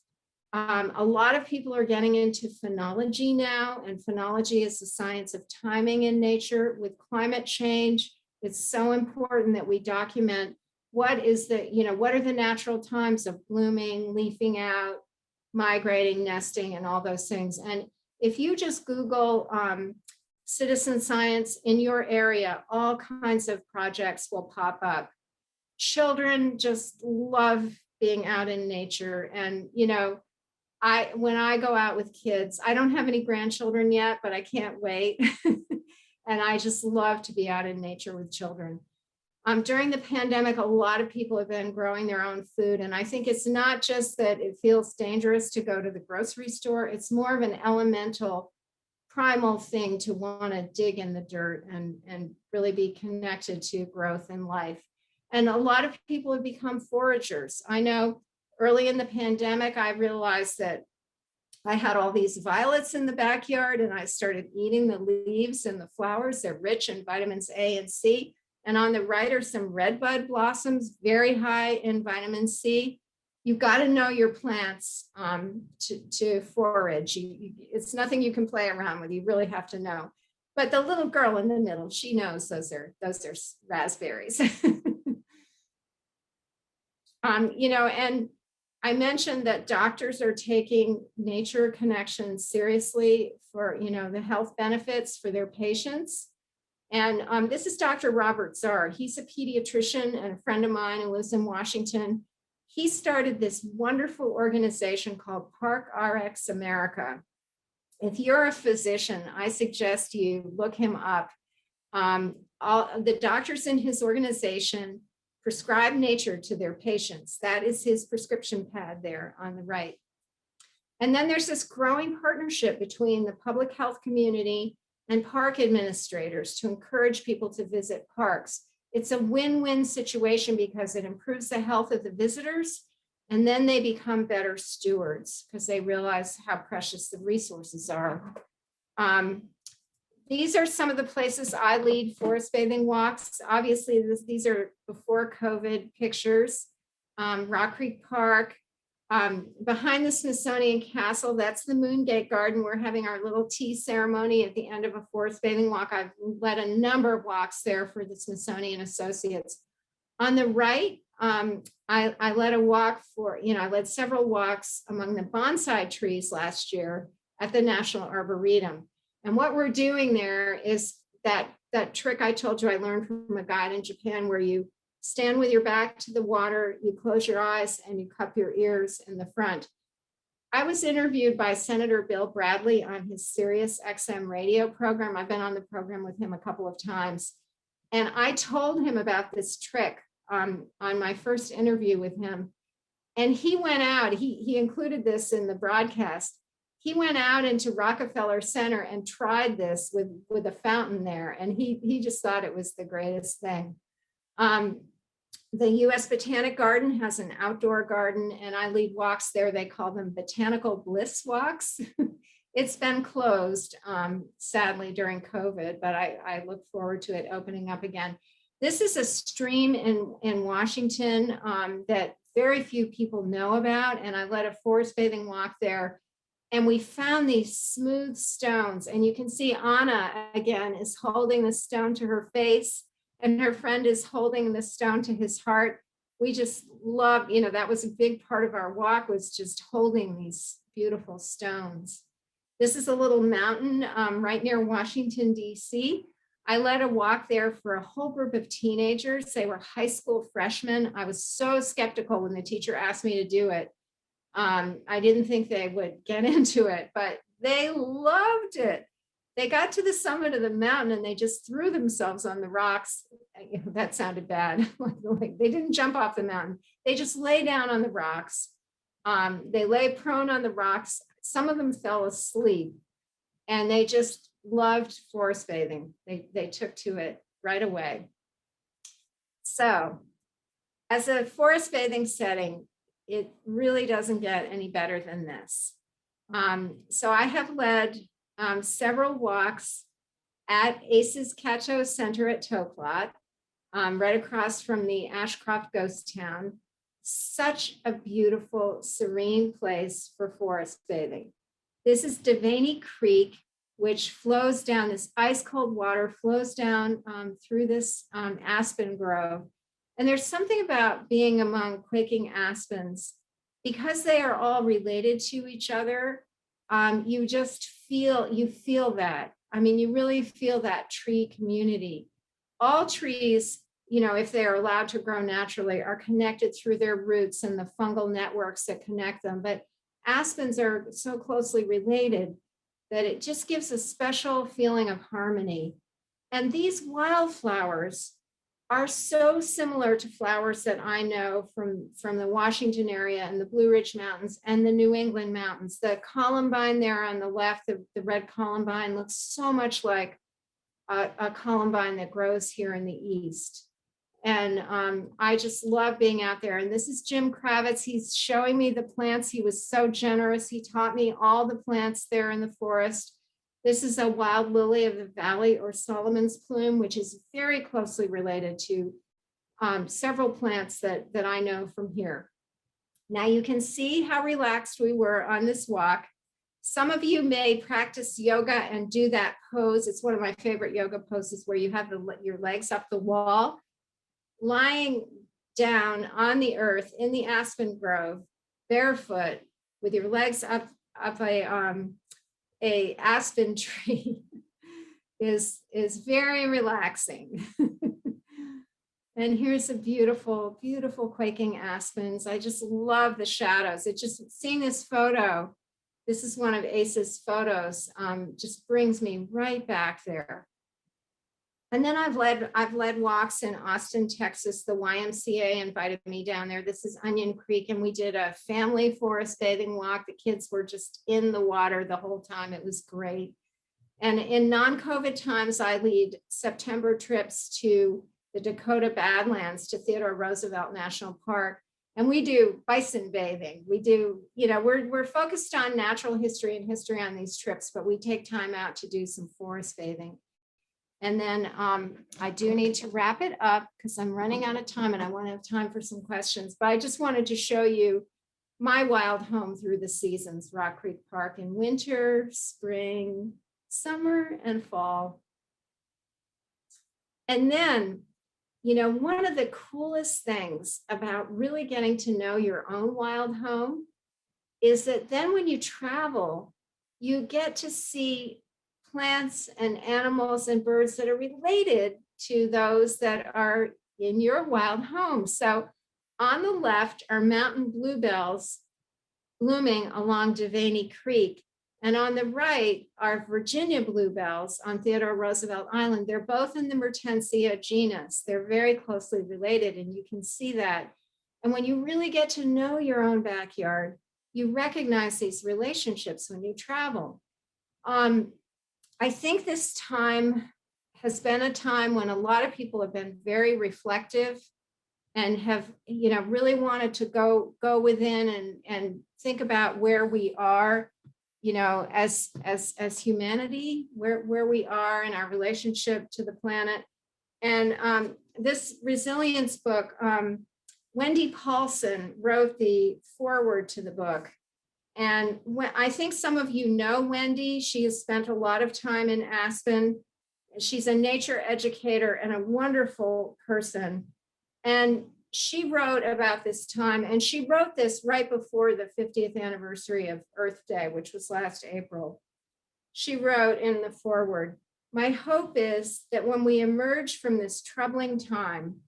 A lot of people are getting into phenology now, and phenology is the science of timing in nature. With climate change, it's so important that we document what are the natural times of blooming, leafing out, migrating, nesting, and all those things. And if you just Google citizen science in your area, all kinds of projects will pop up. Children just love being out in nature. And, when I go out with kids, I don't have any grandchildren yet, but I can't wait. And I just love to be out in nature with children. During the pandemic, a lot of people have been growing their own food. And I think it's not just that it feels dangerous to go to the grocery store. It's more of an elemental, primal thing to want to dig in the dirt and really be connected to growth and life. And a lot of people have become foragers. I know early in the pandemic, I realized that I had all these violets in the backyard and I started eating the leaves and the flowers. They're rich in vitamins A and C. And on the right are some redbud blossoms, very high in vitamin C. You've got to know your plants to forage. It's nothing you can play around with. You really have to know. But the little girl in the middle, she knows those are raspberries. And I mentioned that doctors are taking nature connections seriously for, the health benefits for their patients. And this is Dr. Robert Czar. He's a pediatrician and a friend of mine who lives in Washington. He started this wonderful organization called Park RX America. If you're a physician, I suggest you look him up. The doctors in his organization prescribe nature to their patients. That is his prescription pad there on the right. And then there's this growing partnership between the public health community and park administrators to encourage people to visit parks. It's a win-win situation because it improves the health of the visitors, and then they become better stewards because they realize how precious the resources are. These are some of the places I lead forest bathing walks. Obviously, these are before COVID pictures. Rock Creek Park. Behind the Smithsonian Castle, that's the Moon Gate Garden. We're having our little tea ceremony at the end of a forest bathing walk. I've led a number of walks there for the Smithsonian Associates. On the right, I led a walk I led several walks among the bonsai trees last year at the National Arboretum. And what we're doing there is that trick I told you I learned from a guide in Japan, where you stand with your back to the water, you close your eyes, and you cup your ears in the front. I was interviewed by Senator Bill Bradley on his Sirius XM radio program. I've been on the program with him a couple of times. And I told him about this trick on my first interview with him. And he went out, he included this in the broadcast. He went out into Rockefeller Center and tried this with a fountain there. And he just thought it was the greatest thing. The U.S. Botanic Garden has an outdoor garden, and I lead walks there. They call them Botanical Bliss Walks. It's been closed, sadly, during COVID, but I look forward to it opening up again. This is a stream in Washington that very few people know about, and I led a forest bathing walk there, and we found these smooth stones, and you can see Anna, again, is holding the stone to her face, and her friend is holding the stone to his heart. We just love, that was a big part of our walk, was just holding these beautiful stones. This is a little mountain right near Washington, D.C. I led a walk there for a whole group of teenagers. They were high school freshmen. I was so skeptical when the teacher asked me to do it. I didn't think they would get into it, but they loved it. They got to the summit of the mountain and they just threw themselves on the rocks. That sounded bad. Like they didn't jump off the mountain. They just lay down on the rocks. They lay prone on the rocks. Some of them fell asleep, and they just loved forest bathing. They took to it right away. So as a forest bathing setting, it really doesn't get any better than this. So I have led several walks at ACES Catto Center at Toklat, right across from the Ashcroft ghost town. Such a beautiful, serene place for forest bathing. This is Devaney Creek, which flows down, this ice cold water flows down through this aspen grove. And there's something about being among quaking aspens, because they are all related to each other. You just feel that. I mean, you really feel that tree community. All trees, if they are allowed to grow naturally, are connected through their roots and the fungal networks that connect them. But aspens are so closely related that it just gives a special feeling of harmony. And these wildflowers are so similar to flowers that I know from the Washington area and the Blue Ridge Mountains and the New England Mountains. The columbine there on the left, the red columbine, looks so much like a columbine that grows here in the East. And I just love being out there. And this is Jim Kravitz. He's showing me the plants. He was so generous. He taught me all the plants there in the forest. This is a wild lily of the valley, or Solomon's plume, which is very closely related to several plants that I know from here. Now you can see how relaxed we were on this walk. Some of you may practice yoga and do that pose. It's one of my favorite yoga poses, where you have your legs up the wall, lying down on the earth in the aspen grove, barefoot, with your legs up a aspen tree is very relaxing. And here's a beautiful, beautiful quaking aspens. I just love the shadows. Seeing this photo, this is one of ACE's photos, just brings me right back there. And then I've led walks in Austin, Texas. The YMCA invited me down there. This is Onion Creek, and we did a family forest bathing walk. The kids were just in the water the whole time. It was great. And in non-COVID times, I lead September trips to the Dakota Badlands, to Theodore Roosevelt National Park. And we do bison bathing. We do, we're focused on natural history and history on these trips, but we take time out to do some forest bathing. And then I do need to wrap it up because I'm running out of time and I want to have time for some questions. But I just wanted to show you my wild home through the seasons, Rock Creek Park in winter, spring, summer, and fall. And then, one of the coolest things about really getting to know your own wild home is that then when you travel, you get to see plants and animals and birds that are related to those that are in your wild home. So on the left are mountain bluebells blooming along Devaney Creek. And on the right are Virginia bluebells on Theodore Roosevelt Island. They're both in the Mertensia genus. They're very closely related, and you can see that. And when you really get to know your own backyard, you recognize these relationships when you travel. I think this time has been a time when a lot of people have been very reflective and have, really wanted to go within and think about where we are, as humanity, where we are in our relationship to the planet. And this resilience book, Wendy Paulson wrote the foreword to the book. And I think some of you know Wendy. She has spent a lot of time in Aspen. She's a nature educator and a wonderful person. And she wrote about this time, and she wrote this right before the 50th anniversary of Earth Day, which was last April. She wrote in the foreword, "My hope is that when we emerge from this troubling time,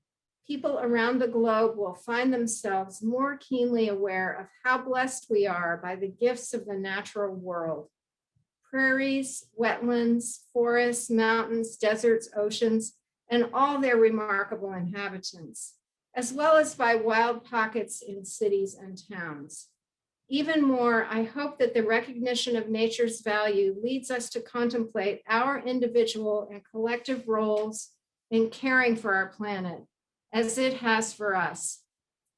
people around the globe will find themselves more keenly aware of how blessed we are by the gifts of the natural world. Prairies, wetlands, forests, mountains, deserts, oceans, and all their remarkable inhabitants, as well as by wild pockets in cities and towns. Even more, I hope that the recognition of nature's value leads us to contemplate our individual and collective roles in caring for our planet, as it has for us.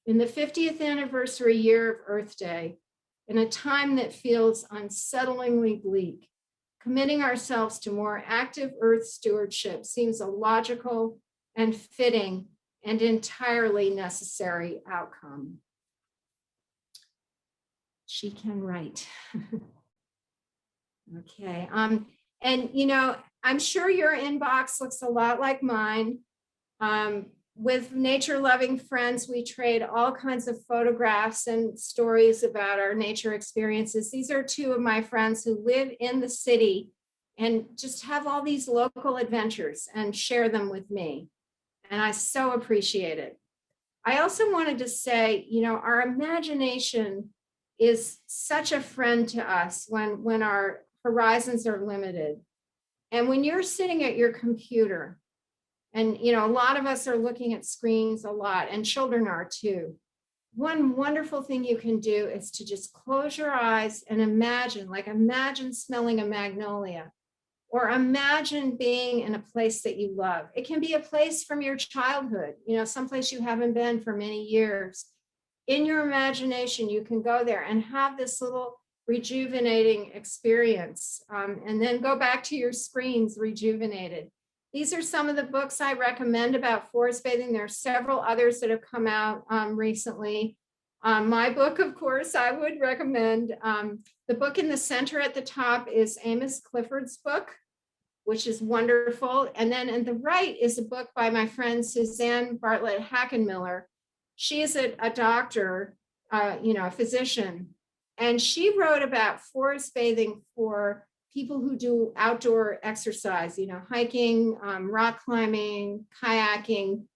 In the 50th anniversary year of Earth Day, in a time that feels unsettlingly bleak, committing ourselves to more active Earth stewardship seems a logical and fitting and entirely necessary outcome." She can write. Okay. And I'm sure your inbox looks a lot like mine. With nature-loving friends, we trade all kinds of photographs and stories about our nature experiences. These are two of my friends who live in the city and just have all these local adventures and share them with me. And I so appreciate it. I also wanted to say, our imagination is such a friend to us when our horizons are limited. And when you're sitting at your computer, and a lot of us are looking at screens a lot, and children are too. One wonderful thing you can do is to just close your eyes and imagine smelling a magnolia, or imagine being in a place that you love. It can be a place from your childhood, someplace you haven't been for many years. In your imagination, you can go there and have this little rejuvenating experience, and then go back to your screens rejuvenated. These are some of the books I recommend about forest bathing. There are several others that have come out recently. My book, of course, I would recommend. The book in the center at the top is Amos Clifford's book, which is wonderful. And then on the right is a book by my friend Suzanne Bartlett Hackenmiller. She is a doctor, a physician, and she wrote about forest bathing for people who do outdoor exercise, hiking, rock climbing, kayaking.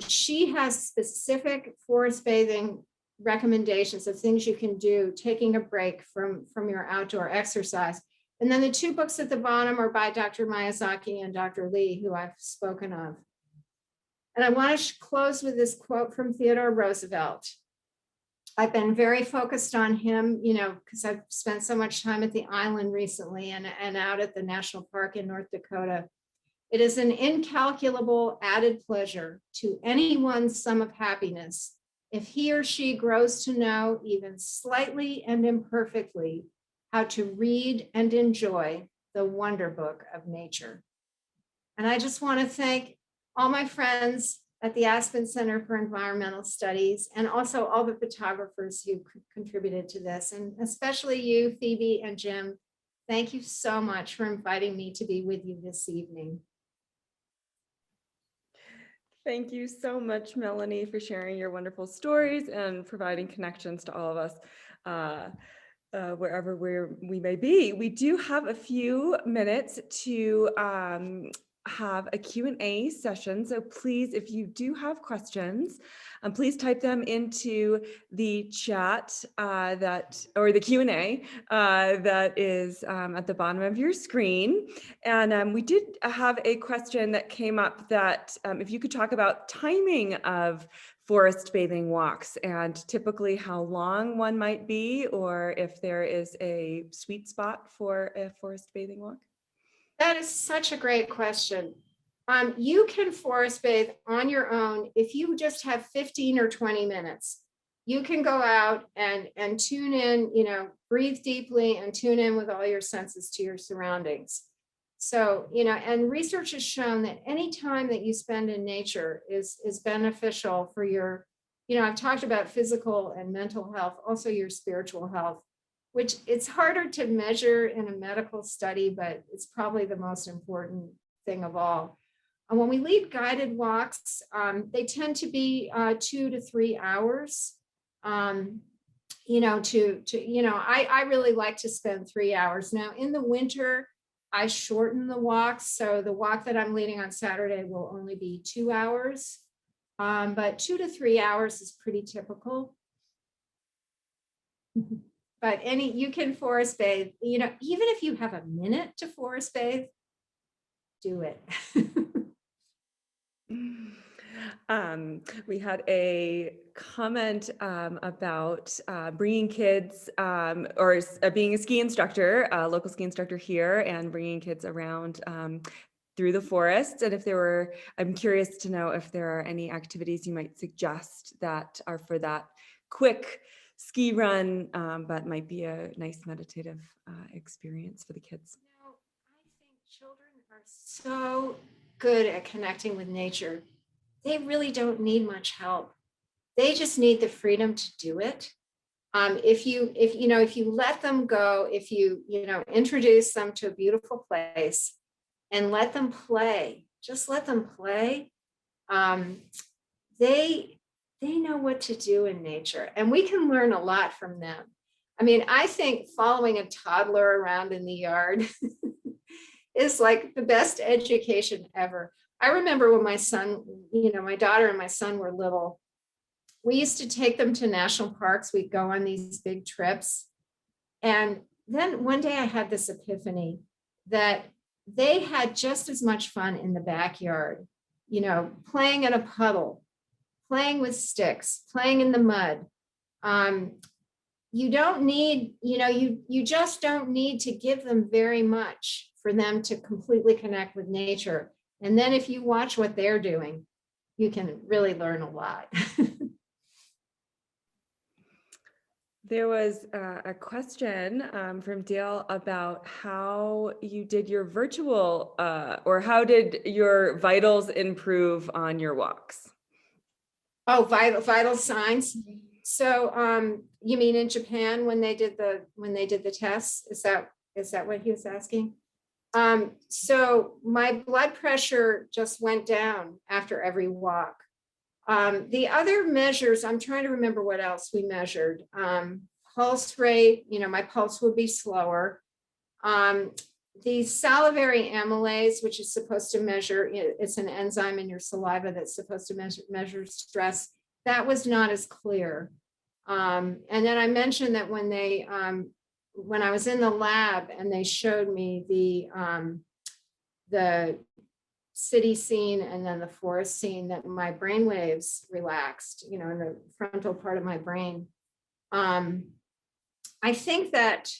She has specific forest bathing recommendations of things you can do, taking a break from your outdoor exercise. And then the two books at the bottom are by Dr. Miyazaki and Dr. Lee, who I've spoken of. And I want to close with this quote from Theodore Roosevelt. I've been very focused on him, because I've spent so much time at the island recently and out at the national park in North Dakota. "It is an incalculable added pleasure to anyone's sum of happiness if he or she grows to know, even slightly and imperfectly, how to read and enjoy the wonder book of nature." And I just want to thank all my friends at the Aspen Center for Environmental Studies, and also all the photographers who contributed to this, and especially you, Phoebe and Jim. Thank you so much for inviting me to be with you this evening. Thank you so much, Melanie, for sharing your wonderful stories and providing connections to all of us wherever we may be. We do have a few minutes to have a Q&A session. So please, if you do have questions, please type them into the chat or the Q&A that is at the bottom of your screen. And we did have a question that came up that if you could talk about timing of forest bathing walks and typically how long one might be, or if there is a sweet spot for a forest bathing walk. That is such a great question. You can forest bathe on your own if you just have 15 or 20 minutes. You can go out and tune in, breathe deeply and tune in with all your senses to your surroundings. So, and research has shown that any time that you spend in nature is beneficial for your, I've talked about physical and mental health, also your spiritual health, which it's harder to measure in a medical study, but it's probably the most important thing of all. And when we lead guided walks, they tend to be 2 to 3 hours. I really like to spend 3 hours. Now in the winter, I shorten the walks. So the walk that I'm leading on Saturday will only be 2 hours, but 2 to 3 hours is pretty typical. But you can forest bathe, even if you have a minute to forest bathe, do it. We had a comment about bringing kids or being a ski instructor, a local ski instructor here, and bringing kids around through the forest. And I'm curious to know if there are any activities you might suggest that are for that quick ski run, but might be a nice meditative experience for the kids. I think children are so good at connecting with nature. They really don't need much help. They just need the freedom to do it. If you let them go, if you introduce them to a beautiful place and let them play, just let them play. They know what to do in nature, and we can learn a lot from them. I mean, I think following a toddler around in the yard is like the best education ever. I remember when my son, my daughter and my son were little, we used to take them to national parks. We'd go on these big trips. And then one day I had this epiphany that they had just as much fun in the backyard, playing in a puddle, playing with sticks, playing in the mud. You don't need, you just don't need to give them very much for them to completely connect with nature. And then if you watch what they're doing, you can really learn a lot. There was a question from Dale about how you did your virtual, or how did your vitals improve on your walks? Oh, vital signs. So you mean in Japan when they did the tests? Is that what he was asking? So my blood pressure just went down after every walk. The other measures, I'm trying to remember what else we measured. Pulse rate, my pulse would be slower. The salivary amylase, which is supposed to measure, it's an enzyme in your saliva that's supposed to measure stress, that was not as clear. And then I mentioned that when I was in the lab and they showed me the city scene and then the forest scene, that my brain waves relaxed, in the frontal part of my brain. I think that,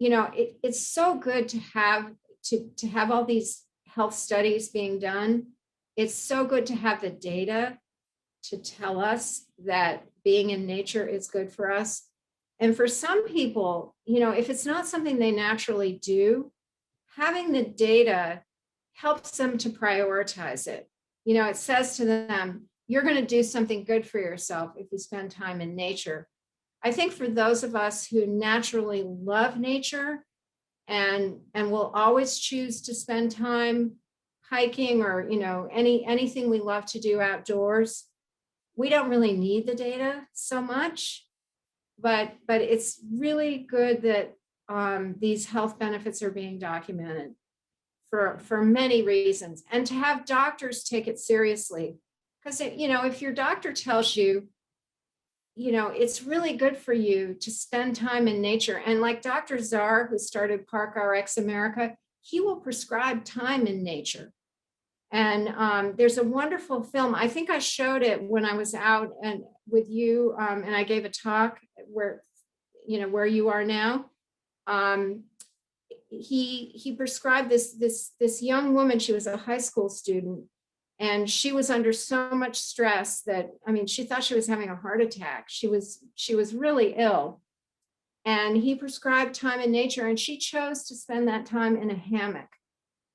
it's so good to have all these health studies being done. It's so good to have the data to tell us that being in nature is good for us. And for some people, if it's not something they naturally do, having the data helps them to prioritize it. it says to them, you're going to do something good for yourself if you spend time in nature. I think for those of us who naturally love nature and will always choose to spend time hiking or, anything we love to do outdoors, we don't really need the data so much, but it's really good that these health benefits are being documented for many reasons, and to have doctors take it seriously. Because, if your doctor tells you, it's really good for you to spend time in nature. And like Dr. Czar, who started Park RX America, he will prescribe time in nature. And there's a wonderful film. I think I showed it when I was out and with you, and I gave a talk where you are now. He prescribed this young woman. She was a high school student, and she was under so much stress that, she thought she was having a heart attack. She was really ill. And he prescribed time in nature, and she chose to spend that time in a hammock.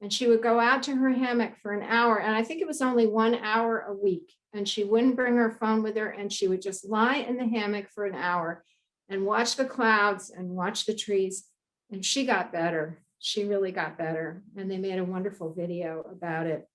And she would go out to her hammock for an hour. And I think it was only 1 hour a week. And she wouldn't bring her phone with her. And she would just lie in the hammock for an hour and watch the clouds and watch the trees. And she got better. She really got better. And they made a wonderful video about it.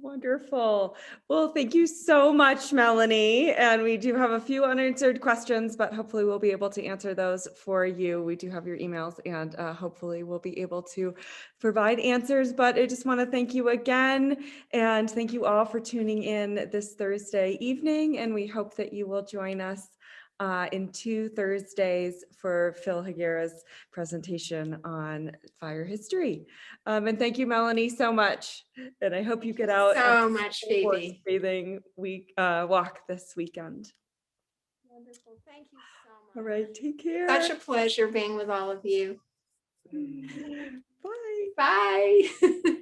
Wonderful. Well, thank you so much, Melanie. And we do have a few unanswered questions, but hopefully we'll be able to answer those for you. We do have your emails, and hopefully we'll be able to provide answers. But I just want to thank you again, and thank you all for tuning in this Thursday evening. And we hope that you will join us in 2 Thursdays for Phil Higuera's presentation on fire history. And thank you, Melanie, so much. And I hope you get out so much, Phoebe. Bathing week walk this weekend. Wonderful. Thank you so much. All right, take care. Such a pleasure being with all of you. Bye. Bye.